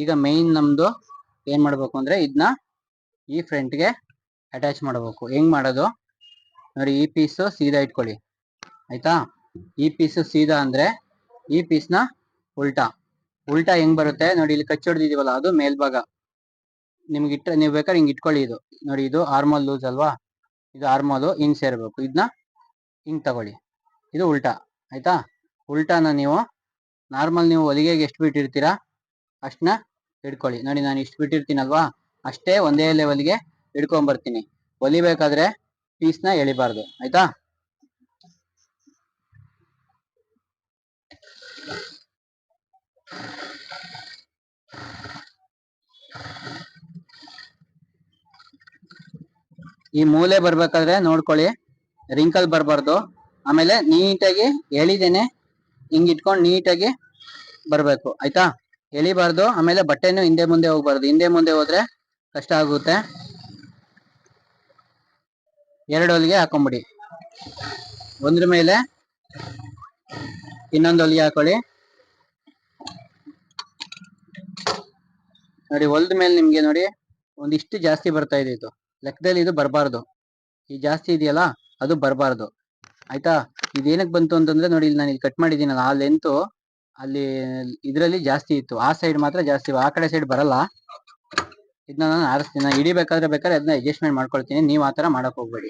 ಈಗ ಮೈನ್ ನಮ್ಮದು ಏನು ಮಾಡಬೇಕು ಅಂದರೆ ಇದನ್ನ ಈ ಫ್ರಂಟ್ಗೆ ಅಟ್ಯಾಚ್ ಮಾಡಬೇಕು. ಹೆಂಗೆ ಮಾಡೋದು ನೋಡಿ, ಈ ಪೀಸು ಸೀದಾ ಇಟ್ಕೊಳ್ಳಿ. ಆಯ್ತಾ, ಈ ಪೀಸು ಸೀದಾ ಅಂದರೆ ಈ ಪೀಸ್ನ ಉಲ್ಟಾ ಹೆಂಗ್ ಬರುತ್ತೆ ನೋಡಿ, ಇಲ್ಲಿ ಕಚ್ಚೊಡ್ದಿದೀವಲ್ಲ ಅದು ಮೇಲ್ಭಾಗ. ನಿಮ್ಗೆ ಇಟ್ಟರೆ ನೀವು ಬೇಕಾದ್ರೆ ಹಿಂಗೆ ಇಟ್ಕೊಳ್ಳಿ. ಇದು ನೋಡಿ, ಇದು ಆರ್ಮೋಲ್ ಲೂಸ್ ಅಲ್ವಾ, ಇದು ಆರ್ಮೋಲು ಹಿಂಗೆ ಸೇರಬೇಕು. ಇದನ್ನ ಹಿಂಗೆ ತಗೊಳ್ಳಿ, ಇದು ಉಲ್ಟಾ. ಆಯ್ತಾ, ಉಲ್ಟಾನ ನೀವು ನಾರ್ಮಲ್ ನೀವು ಹೊಲಿಗೆಗೆ ಎಷ್ಟು ಬಿಟ್ಟಿರ್ತೀರಾ ಅಷ್ಟನ್ನ ಹಿಡ್ಕೊಳ್ಳಿ. ನೋಡಿ, ನಾನು ಇಷ್ಟು ಬಿಟ್ಟಿರ್ತೀನಲ್ವಾ, ಅಷ್ಟೇ ಒಂದೇ ಲೆವೆಲ್ಗೆ ಹಿಡ್ಕೊಂಬರ್ತೀನಿ. ಹೊಲಿಬೇಕಾದ್ರೆ ಪೀಸ್ನ ಎಳಿಬಾರ್ದು. ಆಯ್ತಾ, ಈ ಮೂಲೆ ಬರ್ಬೇಕಾದ್ರೆ ನೋಡ್ಕೊಳ್ಳಿ, ರಿಂಕಲ್ ಬರಬಾರ್ದು. ಆಮೇಲೆ ನೀಟಾಗಿ ಎಳಿದೇನೆ ಹಿಂಗೆ ಇಟ್ಕೊಂಡು ನೀಟಾಗಿ ಬರಬೇಕು. ಆಯ್ತಾ, ಎಳಿಬಾರ್ದು. ಆಮೇಲೆ ಬಟ್ಟೆನೂ ಹಿಂದೆ ಮುಂದೆ ಹೋಗ್ಬಾರ್ದು, ಹಿಂದೆ ಮುಂದೆ ಹೋದ್ರೆ ಕಷ್ಟ ಆಗುತ್ತೆ. 2 ಹೊಲಿಗೆ ಹಾಕೊಂಬಿಡಿ, ಒಂದ್ರ ಮೇಲೆ ಇನ್ನೊಂದು ಹೊಲಿಗೆ ಹಾಕೊಳ್ಳಿ. ನೋಡಿ, ಹೊಲ್ದ ಮೇಲೆ ನಿಮ್ಗೆ ನೋಡಿ ಒಂದಿಷ್ಟು ಜಾಸ್ತಿ ಬರ್ತಾ ಇದೆ. ಇದು ಲೆಕ್ಕದಲ್ಲಿ ಇದು ಬರಬಾರ್ದು, ಈ ಜಾಸ್ತಿ ಇದೆಯಲ್ಲ ಅದು ಬರಬಾರ್ದು. ಆಯ್ತಾ, ಇದೇನಕ್ಕೆ ಬಂತು ಅಂತಂದ್ರೆ ನೋಡಿ, ಇಲ್ಲಿ ನಾನು ಇಲ್ಲಿ ಕಟ್ ಮಾಡಿದ್ದೀನಲ್ಲ, ಆ ಲೆಂತು ಅಲ್ಲಿ ಇದರಲ್ಲಿ ಜಾಸ್ತಿ ಇತ್ತು, ಆ ಸೈಡ್ ಮಾತ್ರ ಜಾಸ್ತಿ, ಆ ಕಡೆ ಸೈಡ್ ಬರಲ್ಲ. ಇದನ್ನ ನಾನು ಆರಿಸ್ತೀನಿ, ನಾನು ಹಿಡಿಬೇಕಾದ್ರೆ ಅದನ್ನ ಅಡ್ಜಸ್ಟ್ಮೆಂಟ್ ಮಾಡ್ಕೊಳ್ತೀನಿ. ನೀವು ಆ ಥರ ಮಾಡಕ್ ಹೋಗ್ಬೇಡಿ.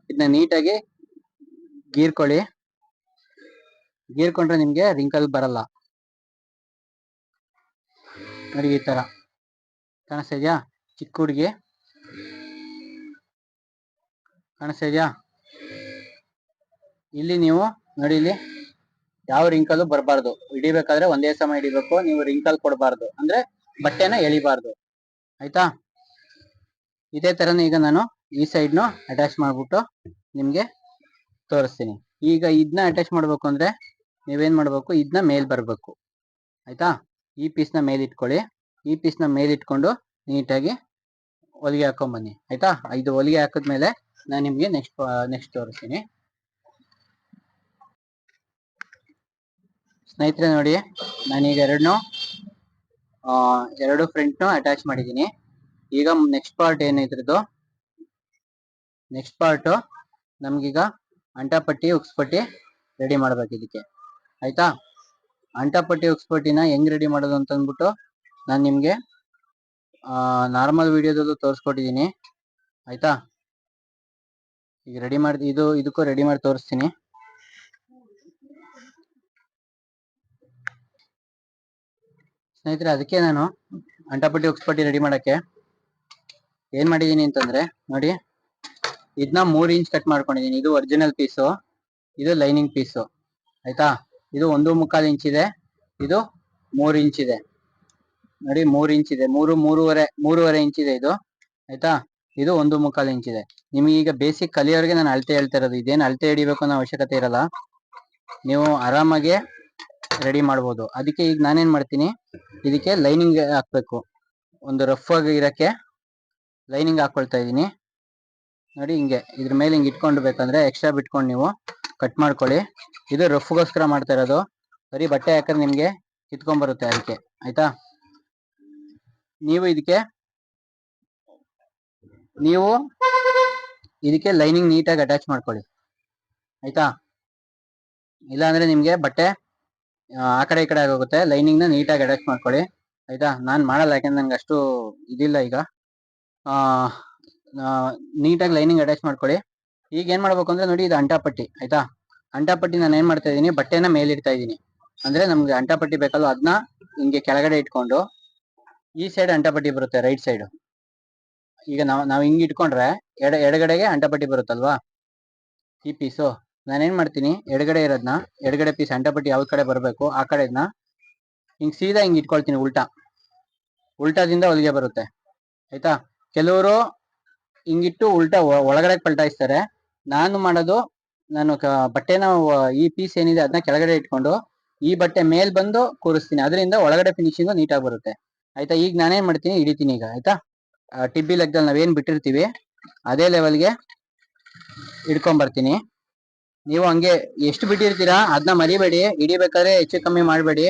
ಇದನ್ನ ನೀಟಾಗಿ ಗೀರ್ಕೊಳ್ಳಿ, ಗೀರ್ಕೊಂಡ್ರೆ ನಿಮ್ಗೆ ರಿಂಕಲ್ ಬರಲ್ಲ. ನೋಡಿ, ಈ ತರ ಕಾಣಿಸ್ತಾ ಇದೆಯಾ? ಚಿಕ್ಕ ಹುಡುಗಿ ಕಾಣಿಸ್ತಾ ಇದೆಯಾ? ಇಲ್ಲಿ ನೀವು ನೋಡಿ, ಇಲ್ಲಿ ಯಾವ ರಿಂಕಲ್ ಬರಬಾರ್ದು. ಹಿಡಿಬೇಕಾದ್ರೆ ಒಂದೇ ಸಮ ಹಿಡಿಬೇಕು, ನೀವು ರಿಂಕಲ್ ಕೊಡಬಾರ್ದು, ಅಂದ್ರೆ ಬಟ್ಟೆನ ಎಳಿಬಾರ್ದು. ಆಯ್ತಾ, ಇದೇ ತರನೇ ಈಗ ನಾನು ಈ ಸೈಡ್ನು ಅಟ್ಯಾಚ್ ಮಾಡ್ಬಿಟ್ಟು ನಿಮ್ಗೆ ತೋರಿಸ್ತೀನಿ. ಈಗ ಇದನ್ನ ಅಟ್ಯಾಚ್ ಮಾಡ್ಬೇಕು ಅಂದ್ರೆ ನೀವೇನ್ ಮಾಡ್ಬೇಕು, ಇದನ್ನ ಮೇಲ್ ಬರ್ಬೇಕು. ಆಯ್ತಾ, ಈ ಪೀಸ್ನ ಮೇಲ್ ಇಟ್ಕೊಳ್ಳಿ. ಈ ಪೀಸ್ನ ಮೇಲ್ ಇಟ್ಕೊಂಡು ನೀಟಾಗಿ ಹೊಲಿಗೆ ಹಾಕೊಂಡ್ ಬನ್ನಿ. ಆಯ್ತಾ, ಇದು ಹೊಲಿಗೆ ಹಾಕಿದ್ಮೇಲೆ ನಾನು ನಿಮ್ಗೆ ನೆಕ್ಸ್ಟ್ ತೋರಿಸ್ತೀನಿ. ಸ್ನೇಹಿತರೆ ನೋಡಿ, ನಾನೀಗ ಎರಡು ಫ್ರಂಟ್ನು ಅಟ್ಯಾಚ್ ಮಾಡಿದ್ದೀನಿ. ಈಗ ನೆಕ್ಸ್ಟ್ ಪಾರ್ಟ್ ಏನಿದ್ರದ್ದು, ನೆಕ್ಸ್ಟ್ ಪಾರ್ಟ್ ನಮ್ಗೀಗ ಅಂಟಾಪಟ್ಟಿ ಉಕ್ಸ್ಪಟ್ಟಿ ರೆಡಿ ಮಾಡ್ಬೇಕು ಇದಕ್ಕೆ. ಆಯ್ತಾ, ಅಂಟಾಪಟ್ಟಿ ಉಕ್ಸ್ಪಟ್ಟಿನ ಹೆಂಗ್ ರೆಡಿ ಮಾಡೋದು ಅಂತ ಅಂದ್ಬಿಟ್ಟು ನಾನು ನಿಮ್ಗೆ ನಾರ್ಮಲ್ ವಿಡಿಯೋದಲ್ಲೂ ತೋರಿಸ್ಕೊಟ್ಟಿದ್ದೀನಿ. ಆಯ್ತಾ, ಈಗ ರೆಡಿ ಮಾಡಿ ಇದಕ್ಕೂ ರೆಡಿ ಮಾಡಿ ತೋರಿಸ್ತೀನಿ. ಸ್ನೇಹಿತರೆ, ಅದಕ್ಕೆ ನಾನು ಅಂಟಾಪಟ್ಟಿ ಉಕ್ಸ್ಪಟ್ಟಿ ರೆಡಿ ಮಾಡಕ್ಕೆ ಏನ್ ಮಾಡಿದೀನಿ ಅಂತಂದ್ರೆ ನೋಡಿ, ಇದನ್ನ 3 ಇಂಚ್ ಕಟ್ ಮಾಡ್ಕೊಂಡಿದೀನಿ. ಇದು ಒರಿಜಿನಲ್ ಪೀಸು, ಇದು ಲೈನಿಂಗ್ ಪೀಸು. ಆಯ್ತಾ, ಇದು 1.25 ಇಂಚ್ ಇದೆ, ಇದು 3 ಇಂಚ್ ಇದೆ. ನೋಡಿ 3 ಇಂಚ್ ಇದೆ, ಮೂರುವರೆ ಇಂಚ್ ಇದೆ ಇದು. ಆಯ್ತಾ, ಇದು 1.25 ಇಂಚ್ ಇದೆ. ನಿಮ್ಗೆ ಈಗ ಬೇಸಿಕ್ ಕಲಿಯೋರಿಗೆ ನಾನು ಅಳತೆ ಹೇಳ್ತಾ ಇರೋದು. ಇದೇನು ಅಳತೆ ಹಿಡಿಬೇಕು ಅನ್ನೋ ಅವಶ್ಯಕತೆ ಇರಲ್ಲ, ನೀವು ಆರಾಮಾಗೆ ರೆಡಿ ಮಾಡ್ಬೋದು. ಅದಕ್ಕೆ ಈಗ ನಾನೇನ್ ಮಾಡ್ತೀನಿ, ಇದಕ್ಕೆ ಲೈನಿಂಗ್ ಹಾಕ್ಬೇಕು. ಒಂದು ರಫ್ ಆಗಿ ಇರಕ್ಕೆ ಲೈನಿಂಗ್ ಹಾಕೊಳ್ತಾ ಇದೀನಿ. ನೋಡಿ, ಹಿಂಗೆ ಇದ್ರ ಮೇಲೆ ಹಿಂಗೆ ಇಟ್ಕೊಂಡು ಬೇಕಂದ್ರೆ ಎಕ್ಸ್ಟ್ರಾ ಬಿಟ್ಕೊಂಡು ನೀವು ಕಟ್ ಮಾಡ್ಕೊಳ್ಳಿ. ಇದು ರಫ್ಗೋಸ್ಕರ ಮಾಡ್ತಾ ಇರೋದು, ಬರೀ ಬಟ್ಟೆ ಹಾಕಿದ್ರೆ ನಿಮ್ಗೆ ಕಿತ್ಕೊಂಡ್ ಬರುತ್ತೆ ಅದಕ್ಕೆ. ಆಯ್ತಾ, ನೀವು ಇದಕ್ಕೆ ಲೈನಿಂಗ್ ನೀಟಾಗಿ ಅಟ್ಯಾಚ್ ಮಾಡ್ಕೊಳ್ಳಿ. ಆಯ್ತಾ, ಇಲ್ಲ ಅಂದ್ರೆ ನಿಮ್ಗೆ ಬಟ್ಟೆ ಆ ಕಡೆ ಈ ಕಡೆ ಆಗೋಗುತ್ತೆ. ಲೈನಿಂಗ್ ನ ನೀಟಾಗಿ ಅಟ್ಯಾಚ್ ಮಾಡ್ಕೊಳ್ಳಿ. ಆಯ್ತಾ, ನಾನ್ ಮಾಡಲ್ಲ, ಯಾಕಂದ್ರೆ ನಂಗೆ ಅಷ್ಟು ಇದಿಲ್ಲ. ಈಗ ನೀಟಾಗಿ ಲೈನಿಂಗ್ ಅಟ್ಯಾಚ್ ಮಾಡ್ಕೊಳ್ಳಿ. ಈಗ ಏನ್ ಮಾಡ್ಬೇಕು ಅಂದ್ರೆ ನೋಡಿ, ಇದು ಅಂಟಾಪಟ್ಟಿ. ಆಯ್ತಾ, ಅಂಟಾಪಟ್ಟಿ ನಾನು ಏನ್ ಮಾಡ್ತಾ ಇದೀನಿ, ಬಟ್ಟೆನ ಮೇಲಿಡ್ತಾ ಇದೀನಿ. ಅಂದ್ರೆ ನಮ್ಗೆ ಅಂಟಾಪಟ್ಟಿ ಬೇಕಲ್ಲ, ಅದನ್ನ ಹಿಂಗೆ ಕೆಳಗಡೆ ಇಟ್ಕೊಂಡು ಈ ಸೈಡ್ ಅಂಟಾಪಟ್ಟಿ ಬರುತ್ತೆ, ರೈಟ್ ಸೈಡ್. ಈಗ ನಾವು ಹಿಂಗ್ ಇಟ್ಕೊಂಡ್ರೆ ಎಡಗಡೆಗೆ ಅಂಟಾಪಟ್ಟಿ ಬರುತ್ತಲ್ವಾ, ಈ ಪೀಸು. ನಾನೇನ್ ಮಾಡ್ತೀನಿ, ಎಡಗಡೆ ಪೀಸ್ ಅಂಟಾಪಟ್ಟಿ ಯಾವ ಕಡೆ ಬರಬೇಕು ಆ ಕಡೆನ ಹಿಂಗ್ ಸೀದಾ ಹಿಂಗ್ ಇಟ್ಕೊಳ್ತೀನಿ. ಉಲ್ಟಾದಿಂದ ಹೊಲಿಗೆ ಬರುತ್ತೆ. ಆಯ್ತಾ, ಕೆಲವರು ಹಿಂಗಿಟ್ಟು ಉಲ್ಟಾ ಒಳಗಡೆ ಪಲ್ಟಾಯಿಸ್ತಾರೆ. ನಾನು ಮಾಡೋದು, ನಾನು ಬಟ್ಟೆನ ಈ ಪೀಸ್ ಏನಿದೆ ಅದನ್ನ ಕೆಳಗಡೆ ಇಟ್ಕೊಂಡು ಈ ಬಟ್ಟೆ ಮೇಲ್ ಬಂದು ಕೂರಿಸ್ತೀನಿ. ಅದರಿಂದ ಒಳಗಡೆ ಫಿನಿಶಿಂಗ್ ನೀಟಾಗಿ ಬರುತ್ತೆ. ಆಯ್ತಾ, ಈಗ ನಾನೇನ್ ಮಾಡ್ತೀನಿ, ಹಿಡಿತೀನಿ ಈಗ. ಆಯ್ತಾ, ಟಿಬ್ಬಿ ಲೆಕ್ಕದಲ್ಲಿ ನಾವೇನ್ ಬಿಟ್ಟಿರ್ತೀವಿ ಅದೇ ಲೆವೆಲ್ಗೆ ಹಿಡ್ಕೊಂಡ್ ಬರ್ತೀನಿ. ನೀವು ಹಂಗೆ ಎಷ್ಟು ಬಿಟ್ಟಿರ್ತೀರಾ ಅದನ್ನ ಮರಿಬೇಡಿ. ಹಿಡಿಬೇಕಾದ್ರೆ ಹೆಚ್ಚು ಕಮ್ಮಿ ಮಾಡಬೇಡಿ,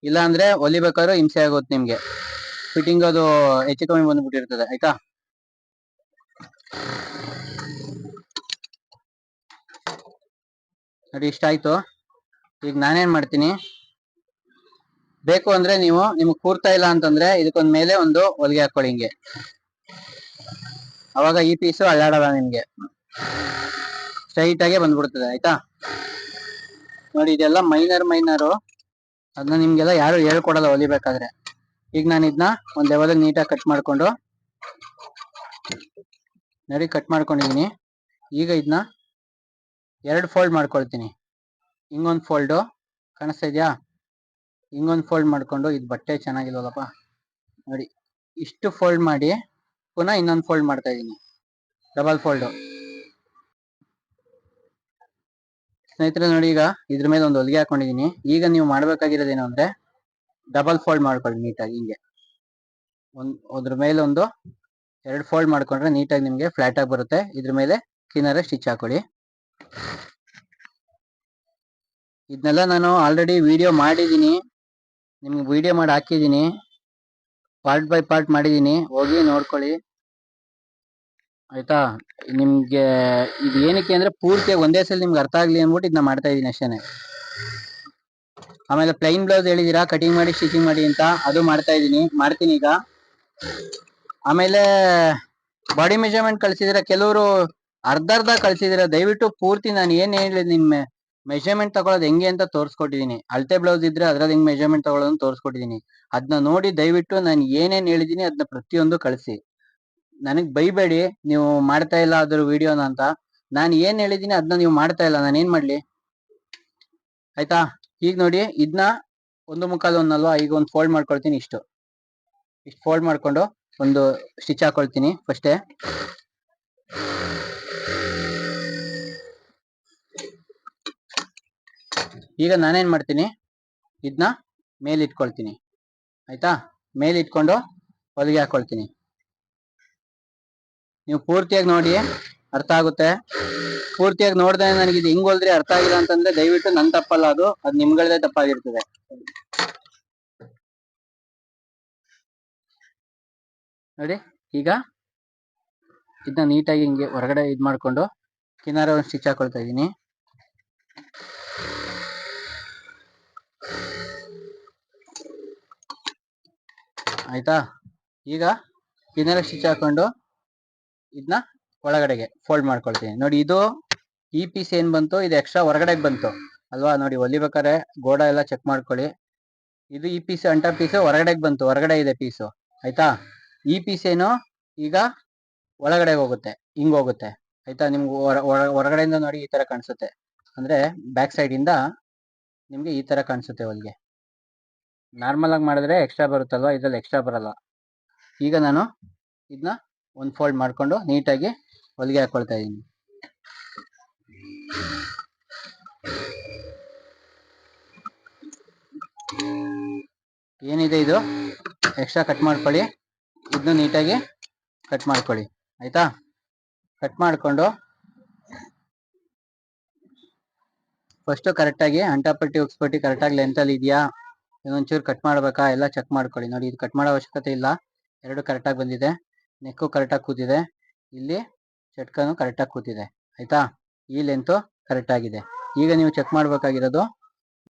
ಇಲ್ಲ ಅಂದ್ರೆ ಹೊಲಿಬೇಕಾದ್ರೆ ಹಿಂಸೆ ಆಗುತ್ತೆ ನಿಮ್ಗೆ. ಫಿಟ್ಟಿಂಗ್ ಅದು ಹೆಚ್ಚು ಕಮ್ಮಿ ಬಂದ್ಬಿಟ್ಟಿರ್ತದೆ. ಆಯ್ತಾ, ನೋಡಿ ಇಷ್ಟ ಆಯ್ತು. ಈಗ ನಾನೇನ್ ಮಾಡ್ತೀನಿ, ಬೇಕು ಅಂದ್ರೆ ನಿಮ್ಗೆ ಕೂರ್ತಾ ಇಲ್ಲ ಅಂತಂದ್ರೆ ಇದಕ್ಕೊಂದ್ ಮೇಲೆ ಒಂದು ಹೊಲಿಗೆ ಹಾಕೊಳ್ಳಿ ಹಿಂಗೆ. ಅವಾಗ ಈ ಪೀಸು ಅಳ್ಳಾಡಲ್ಲ, ನಿಮ್ಗೆ ಸ್ಟ್ರೈಟ್ ಆಗಿ ಬಂದ್ಬಿಡ್ತದೆ. ಆಯ್ತಾ, ನೋಡಿ ಇದೆಲ್ಲ ಮೈನರು, ಅದನ್ನ ನಿಮ್ಗೆಲ್ಲ ಯಾರು ಹೇಳ್ಕೊಡಲ್ಲ ಹೊಲಿಬೇಕಾದ್ರೆ. ಈಗ ನಾನು ಇದನ್ನ ಒಂದ್ ಲೆವೆಲ್ ನೀಟಾಗಿ ಕಟ್ ಮಾಡ್ಕೊಂಡು ನೋಡಿ ಕಟ್ ಮಾಡ್ಕೊಂಡಿದೀನಿ. ಈಗ ಇದನ್ನ 2 ಫೋಲ್ಡ್ ಮಾಡ್ಕೊಳ್ತೀನಿ. ಹಿಂಗೊಂದು ಫೋಲ್ಡು ಕಾಣಿಸ್ತಾ ಇದೆಯಾ, ಹಿಂಗೊಂದು ಫೋಲ್ಡ್ ಮಾಡ್ಕೊಂಡು, ಇದು ಬಟ್ಟೆ ಚೆನ್ನಾಗಿಲ್ವಲ್ಲಪ್ಪ, ನೋಡಿ ಇಷ್ಟು ಫೋಲ್ಡ್ ಮಾಡಿ ಪುನಃ ಇನ್ನೊಂದು ಫೋಲ್ಡ್ ಮಾಡ್ತಾ ಇದೀನಿ, ಡಬಲ್ ಫೋಲ್ಡು. ಸ್ನೇಹಿತರೆ ನೋಡಿ, ಈಗ ಇದ್ರ ಮೇಲೆ ಒಂದು ಹೊಲಿಗೆ ಹಾಕೊಂಡಿದೀನಿ. ಈಗ ನೀವು ಮಾಡ್ಬೇಕಾಗಿರೋದೇನು ಅಂದ್ರೆ ಡಬಲ್ ಫೋಲ್ಡ್ ಮಾಡ್ಕೊಳ್ಳಿ ನೀಟಾಗಿ. ಹಿಂಗೆ ಅದ್ರ ಮೇಲೆ 2 ಫೋಲ್ಡ್ ಮಾಡ್ಕೊಂಡ್ರೆ ನೀಟಾಗಿ ನಿಮ್ಗೆ ಫ್ಲಾಟ್ ಆಗಿ ಬರುತ್ತೆ. ಇದ್ರ ಮೇಲೆ ಕ್ಲೀನರ್ ಸ್ಟಿಚ್ ಹಾಕೊಳ್ಳಿ. ಇದನ್ನೆಲ್ಲ ನಾನು ಆಲ್ರೆಡಿ ವಿಡಿಯೋ ಮಾಡಿದ್ದೀನಿ, ನಿಮ್ಗೆ ವಿಡಿಯೋ ಮಾಡಿ ಹಾಕಿದ್ದೀನಿ, ಪಾರ್ಟ್ ಬೈ ಪಾರ್ಟ್ ಮಾಡಿದ್ದೀನಿ, ಹೋಗಿ ನೋಡ್ಕೊಳ್ಳಿ. ಆಯ್ತಾ, ನಿಮ್ಗೆ ಇದು ಏನಕ್ಕೆ ಅಂದ್ರೆ ಪೂರ್ತಿ ಒಂದೇ ಸಲ ನಿಮ್ಗೆ ಅರ್ಥ ಆಗ್ಲಿ ಅಂದ್ಬಿಟ್ಟು ಇದನ್ನ ಮಾಡ್ತಾ ಇದೀನಿ ಅಷ್ಟೇನೆ. ಆಮೇಲೆ ಪ್ಲೈನ್ ಬ್ಲೌಸ್ ಹೇಳಿದೀರಾ ಕಟಿಂಗ್ ಮಾಡಿ ಸ್ಟಿಚಿಂಗ್ ಮಾಡಿ ಅಂತ, ಅದು ಮಾಡ್ತೀನಿ ಈಗ. ಆಮೇಲೆ ಬಾಡಿ ಮೆಜರ್ಮೆಂಟ್ ಕಳ್ಸಿದಿರ, ಕೆಲವರು ಅರ್ಧ ಕಳ್ಸಿದಿರ. ದಯವಿಟ್ಟು ಪೂರ್ತಿ ನಾನು ಏನ್ ಹೇಳಿದ್ ನಿಮ್ಮ ಮೆಜರ್ಮೆಂಟ್ ತಗೊಳ್ಳೋದು ಹೆಂಗೆ ಅಂತ ತೋರಿಸ್ಕೊಟ್ಟಿದೀನಿ. ಅಳತೆ ಬ್ಲೌಸ್ ಇದ್ರೆ ಅದ್ರಲ್ಲಿ ಹೆಂಗ್ ಮೆಜರ್ಮೆಂಟ್ ತಗೊಳ್ಳೋದನ್ನ ತೋರಿಸ್ಕೊಟ್ಟಿದೀನಿ. ಅದನ್ನ ನೋಡಿ ದಯವಿಟ್ಟು ನಾನು ಏನೇನ್ ಹೇಳಿದೀನಿ ಅದನ್ನ ಪ್ರತಿಯೊಂದು ಕಳಿಸಿ. ನನಗ್ ಬೈಬೇಡಿ ನೀವು ಮಾಡ್ತಾ ಇಲ್ಲ ಅದ್ರ ವಿಡಿಯೋನ ಅಂತ. ನಾನು ಏನ್ ಹೇಳಿದೀನಿ ಅದನ್ನ ನೀವು ಮಾಡ್ತಾ ಇಲ್ಲ, ನಾನು ಏನ್ ಮಾಡ್ಲಿ. ಆಯ್ತಾ, ಈಗ ನೋಡಿ ಇದನ್ನ 1.25 ಒಂದಲ್ವಾ, ಈಗ ಒಂದು ಫೋಲ್ಡ್ ಮಾಡ್ಕೊಳ್ತೀನಿ. ಇಷ್ಟು ಫೋಲ್ಡ್ ಮಾಡ್ಕೊಂಡು ಒಂದು ಸ್ಟಿಚ್ ಹಾಕೊಳ್ತೀನಿ ಫಸ್ಟೇ. ಈಗ ನಾನೇನ್ ಮಾಡ್ತೀನಿ, ಇದನ್ನ ಮೇಲೆ ಇಟ್ಕೊಳ್ತೀನಿ. ಆಯ್ತಾ, ಮೇಲೆ ಇಟ್ಕೊಂಡು ಹೊಲಿಗೆ ಹಾಕೊಳ್ತೀನಿ. ನೀವು ಪೂರ್ತಿಯಾಗಿ ನೋಡಿ, ಅರ್ಥ ಆಗುತ್ತೆ. ಪೂರ್ತಿಯಾಗಿ ನೋಡ್ದೆ ನನಗೆ ಇದು ಹಿಂಗ್ ಹೊಲ್ದ್ರೆ ಅರ್ಥ ಆಗಿಲ್ಲ ಅಂತಂದ್ರೆ ದಯವಿಟ್ಟು ನನ್ ತಪ್ಪಲ್ಲ, ಅದು ನಿಮ್ಗಳದೇ ತಪ್ಪಾಗಿರ್ತದೆ. ನೋಡಿ, ಈಗ ಇದನ್ನ ನೀಟಾಗಿ ಹಿಂಗೆ ಹೊರಗಡೆ ಇದ್ ಮಾಡ್ಕೊಂಡು ಕಿನಾರ ಒಂದು ಸ್ಟಿಚ್ ಹಾಕೊಳ್ತಾ ಇದೀನಿ. ಆಯ್ತಾ, ಈಗ ಕಿನಾರ ಸ್ಟಿಚ್ ಹಾಕೊಂಡು ಇದನ್ನ ಒಳಗಡೆಗೆ ಫೋಲ್ಡ್ ಮಾಡ್ಕೊಳ್ತೀನಿ. ನೋಡಿ, ಇದು ಈ ಪೀಸ್ ಏನ್ ಬಂತು, ಇದು ಎಕ್ಸ್ಟ್ರಾ ಹೊರಗಡೆಗೆ ಬಂತು ಅಲ್ವಾ. ನೋಡಿ, ಹೊಲಿಬೇಕಾರೆ ಗೋಡ ಎಲ್ಲ ಚೆಕ್ ಮಾಡ್ಕೊಳ್ಳಿ. ಇದು ಈ ಪೀಸ್ ಅಂಟ ಪೀಸ್ ಹೊರಗಡೆಗೆ ಬಂತು, ಹೊರಗಡೆ ಇದೆ ಪೀಸು. ಆಯ್ತಾ, ಈ ಪೀಸ್ ಏನು ಈಗ ಒಳಗಡೆ ಹೋಗುತ್ತೆ, ಹಿಂಗ್ ಹೋಗುತ್ತೆ. ಆಯ್ತಾ, ನಿಮ್ಗೆ ಹೊರಗಡೆಯಿಂದ ನೋಡಿ ಈ ತರ ಕಾಣಿಸುತ್ತೆ, ಅಂದ್ರೆ ಬ್ಯಾಕ್ ಸೈಡ್ ಇಂದ ನಿಮ್ಗೆ ಈ ತರ ಕಾಣಿಸುತ್ತೆ ಹೊಲಿಗೆ. ನಾರ್ಮಲ್ ಆಗಿ ಮಾಡಿದ್ರೆ ಎಕ್ಸ್ಟ್ರಾ ಬರುತ್ತಲ್ವಾ, ಇದ್ರಲ್ಲಿ ಎಕ್ಸ್ಟ್ರಾ ಬರಲ್ಲ. ಈಗ ನಾನು ಇದನ್ನ ಒಂದು ಫೋಲ್ಡ್ ಮಾಡ್ಕೊಂಡು ನೀಟಾಗಿ ಹೊಲಿಗೆ ಹಾಕೊಳ್ತಾ ಇದ್ದೀನಿ. ಏನಿದೆ ಇದು ಎಕ್ಸ್ಟ್ರಾ ಕಟ್ ಮಾಡ್ಕೊಳ್ಳಿ, ಇದನ್ನು ನೀಟಾಗಿ ಕಟ್ ಮಾಡ್ಕೊಳ್ಳಿ. ಆಯ್ತಾ, ಕಟ್ ಮಾಡ್ಕೊಂಡು ಫಸ್ಟ್ ಕರೆಕ್ಟಾಗಿ ಅಂಟಾಪಟ್ಟಿ ಉಕ್ಸ್ಪಟ್ಟಿ ಕರೆಕ್ಟಾಗಿ ಲೆಂತಲ್ಲಿ ಇದೆಯಾ, ಇನ್ನೊಂಚೂರು ಕಟ್ ಮಾಡ್ಬೇಕಾ ಎಲ್ಲ ಚೆಕ್ ಮಾಡ್ಕೊಳ್ಳಿ. ನೋಡಿ, ಇದು ಕಟ್ ಮಾಡೋ ಅವಶ್ಯಕತೆ ಇಲ್ಲ, ಎರಡು ಕರೆಕ್ಟಾಗಿ ಬಂದಿದೆ. ನೆಕ್ಕು ಕರೆಕ್ಟಾಗಿ ಕೂತಿದೆ, ಇಲ್ಲಿ ಚಟ್ಕನು ಕರೆಕ್ಟಾಗಿ ಕೂತಿದೆ. ಆಯ್ತಾ, ಈ ಲೆಂತು ಕರೆಕ್ಟ್ ಆಗಿದೆ. ಈಗ ನೀವು ಚೆಕ್ ಮಾಡ್ಬೇಕಾಗಿರೋದು